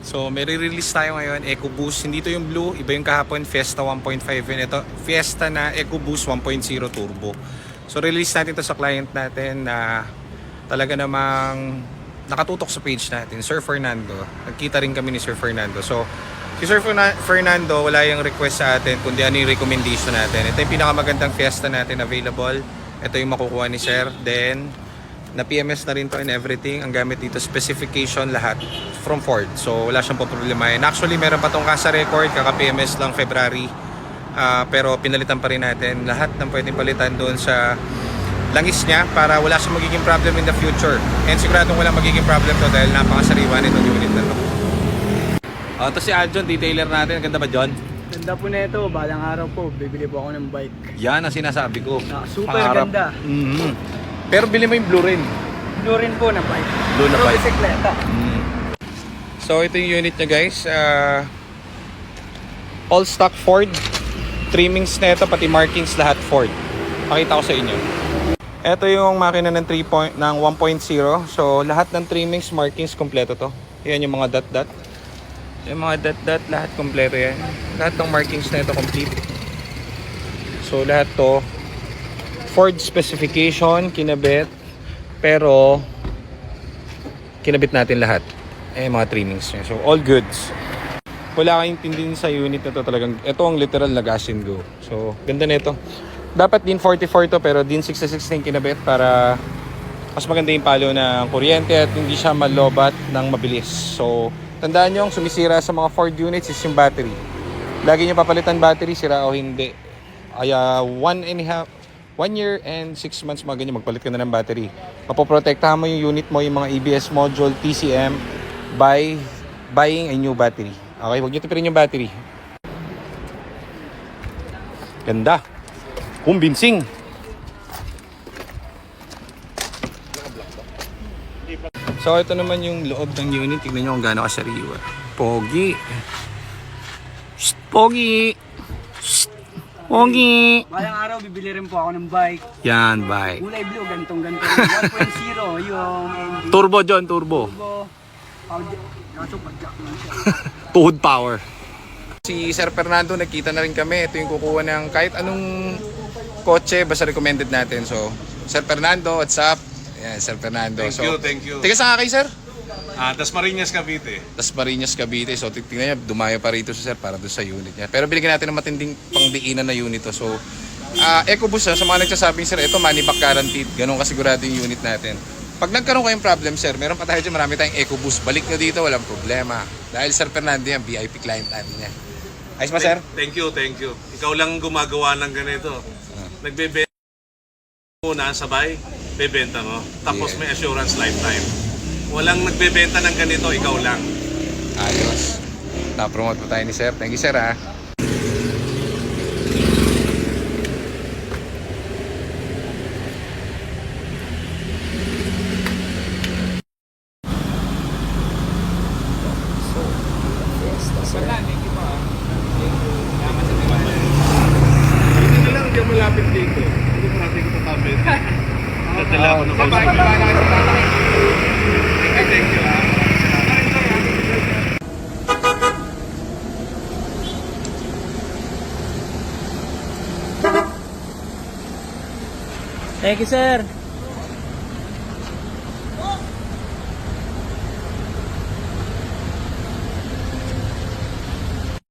So may re-release tayo ngayon, EcoBoost. Hindi to yung blue, iba yung kahapon, Fiesta 1.5 yun. Ito, Fiesta na EcoBoost 1.0 Turbo. So release natin to sa client natin na talaga namang nakatutok sa page natin, Sir Fernando. Nagkita rin kami ni Sir Fernando. So si Sir Fernando, wala yung request sa atin kundi ano yung recommendation natin. Ito yung pinakamagandang Fiesta natin available. Ito yung makukuha ni Sir. Then na PMS na rin to and everything. Ang gamit dito, specification lahat from Ford. So wala siyang problemahin. Actually meron pa tong kasa record, kaka PMS lang February. Pero pinalitan pa rin natin lahat ng pwedeng palitan doon sa langis niya para wala siyang magiging problem in the future. And siguradong wala magiging problem to dahil napakasariwa nitong unit na to. Ito si Aljon, detailer natin. Ganda ba, John? Ganda po na ito. Balang araw po, bibili po ako ng bike. Yan ang sinasabi ko. Super Pangarap. ganda. Pero bili mo yung blue rin. Blue rin po na bike. Blue na bike. Bisikleta. So ito yung unit niya, guys. All stock Ford. Trimmings na ito, pati markings lahat Ford. Pakita ko sa inyo. Ito yung makina ng 1.0. So lahat ng trimmings, markings, kompleto to. Yan yung mga dot-dot. Yung mga dot-dot, lahat kompleto yan. Lahat ng markings na ito complete. So lahat to Ford specification, kinabit. Pero kinabit natin lahat. Mga trimmings niya. So all goods. Wala kayong tindihin sa unit na to talagang. Ito ang literal na gas and go. So ganda nito. Dapat din 44 to pero din 66 na yung kinabit para mas maganda yung palo ng kuryente at hindi siya malobat ng mabilis. So tandaan nyo, ang sumisira sa mga Ford units is yung battery. Lagi nyo papalitan battery, sira o hindi. Kaya 1 year and 6 months mga ganyan, magpalit ka na ng battery. Mapoprotektahan mo yung unit mo, yung mga ABS module, TCM, by buying a new battery. Okay, huwag nyo tipirin yung battery. Ganda. Convincing. So ito naman yung loob ng unit. Tignan nyo kung gaano kasariwa. Pogi. Shh, pogi. Shh, pogi. Balang araw, bibili rin po ako ng bike. Yan, bike. Kulay blue, gantong-ganto. 1.0 yung engine. Turbo, John, turbo. Kaso pag-jack lang siya. Tuhod power. Si Sir Fernando, nagkita na rin kami. Ito yung kukuha ng kahit anong kotse, basta recommended natin. So, Sir Fernando, what's up? Yan, Sir Fernando. Thank you. Tiga saan ka kayo, Sir? Dasmariñas, Cavite. Dasmariñas, Cavite. So, tingnan niya, dumayo pa rito si Sir para doon sa unit niya. Pero binigyan natin ng matinding pangdiinan na unit to. So, EcoBoost, sa mga nagsasabing, Sir, ito money back guaranteed. Ganun kasigurado yung unit natin. Pag nagkaroon kayong problem, Sir, meron pa tayo dyan, marami tayong EcoBoost. Balik nyo dito, walang problema. Dahil Sir Fernando yan, VIP client natin yan. Ayos ba, Sir? Thank you. Ikaw lang gumagawa ng ganito. Nagbebenta muna, sabay, bebenta mo. Tapos may assurance lifetime. Walang nagbebenta ng ganito, ikaw lang. Ayos. Na-promote po tayo ni Sir. Thank you, Sir, ha. Hindi lang, hindi malapit dito. Hindi mo natin ito kapit. Nadala ako ng Thank you, ha. Thank you, sir.